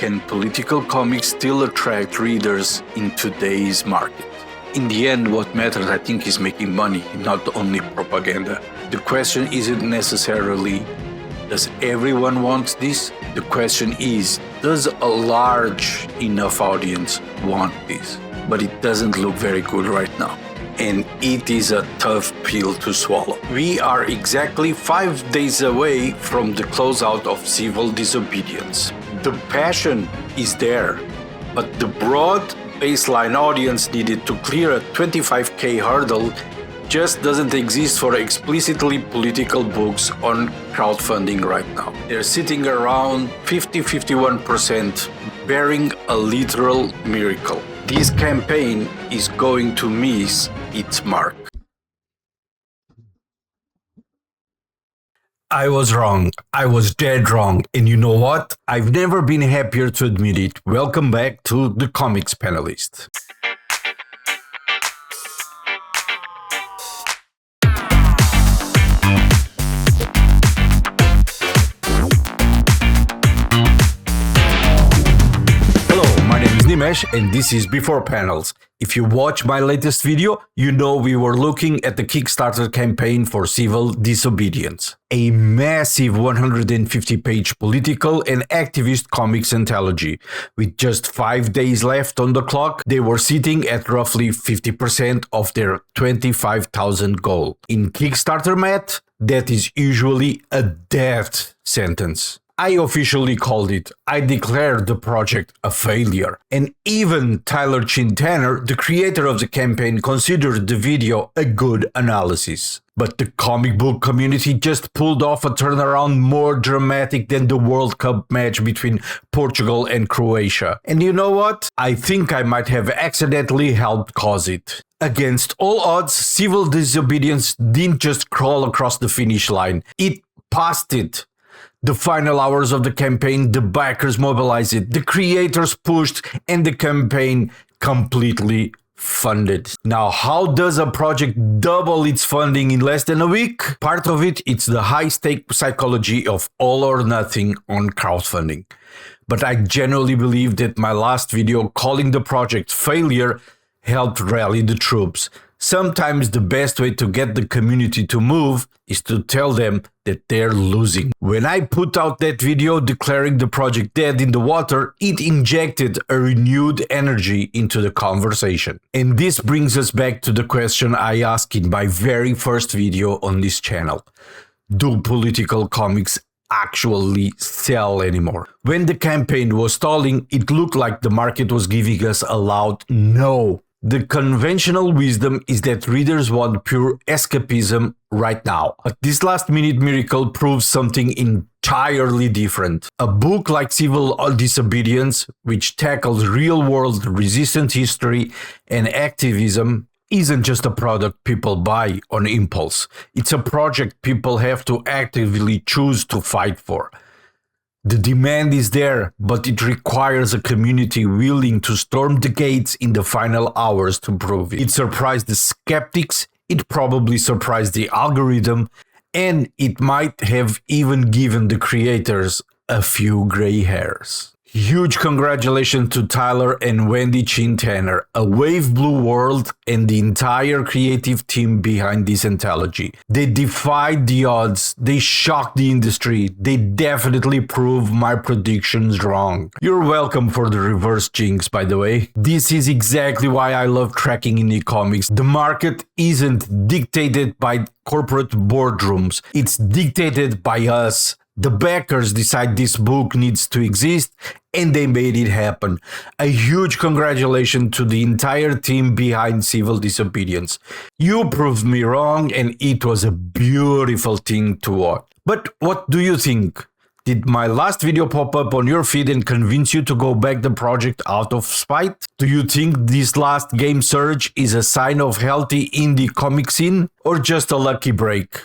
can political comics still attract readers in today's market? In the end, what matters, I think, is making money, not only propaganda. The question isn't necessarily, does everyone want this? The question is, does a large enough audience want this? But it doesn't look very good right now. And it is a tough pill to swallow. We are exactly 5 days away from the closeout of Civil Disobedience. The passion is there, but the broad baseline audience needed to clear a 25K hurdle just doesn't exist for explicitly political books on crowdfunding right now. They're sitting around 50-51%, bearing a literal miracle. This campaign is going to miss its mark. I was wrong. I was dead wrong. And you know what? I've never been happier to admit it. Welcome back to the Comics Panelist. And this is Before Panels. If you watch my latest video, you know we were looking at the KickStarter campaign for Civil Disobedience, a massive 150-page political and activist comics anthology. With just 5 days left on the clock, they were sitting at roughly 50% of their 25,000 goal. In Kickstarter math, that is usually a death sentence. I officially called it. I declared the project a failure. And even Tyler Tanner, the creator of the campaign, considered the video a good analysis. But the comic book community just pulled off a turnaround more dramatic than the World Cup match between Portugal and Croatia. And you know what? I think I might have accidentally helped cause it. Against all odds, Civil Disobedience didn't just crawl across the finish line. It passed it. The final hours of the campaign, the backers mobilized it, the creators pushed, and the campaign completely funded. Now, how does a project double its funding in less than a week? Part of it's the high-stake psychology of all or nothing on crowdfunding. But I genuinely believe that my last video calling the project failure helped rally the troops. Sometimes the best way to get the community to move is to tell them that they're losing. When I put out that video declaring the project dead in the water, it injected a renewed energy into the conversation. And this brings us back to the question I asked in my very first video on this channel. Do political comics actually sell anymore? When the campaign was stalling, it looked like the market was giving us a loud no. The conventional wisdom is that readers want pure escapism right now. But this last-minute miracle proves something entirely different. A book like Civil Disobedience, which tackles real-world resistance history and activism, isn't just a product people buy on impulse. It's a project people have to actively choose to fight for. The demand is there, but it requires a community willing to storm the gates in the final hours to prove it. It surprised the skeptics, it probably surprised the algorithm, and it might have even given the creators a few gray hairs. Huge congratulations to Tyler and Wendy Tanner, A Wave Blue World, and the entire creative team behind this anthology. They defied the odds, they shocked the industry, they definitely proved my predictions wrong. You're welcome for the reverse jinx, by the way. This is exactly why I love tracking indie comics. The market isn't dictated by corporate boardrooms, it's dictated by us. The backers decide this book needs to exist, and they made it happen. A huge congratulations to the entire team behind Civil Disobedience. You proved me wrong, and it was a beautiful thing to watch. But what do you think? Did my last video pop up on your feed and convince you to go back the project out of spite? Do you think this last game surge is a sign of healthy indie comic scene, or just a lucky break?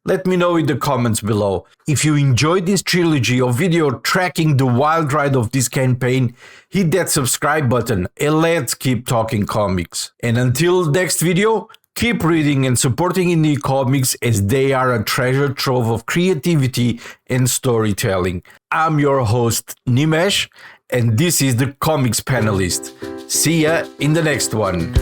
Let me know in the comments below. If you enjoyed this trilogy of video tracking the wild ride of this campaign, hit that subscribe button and let's keep talking comics. And until next video, keep reading and supporting indie comics as they are a treasure trove of creativity and storytelling. I'm your host Nimesh, and this is the Comics Panelist. See ya in the next one.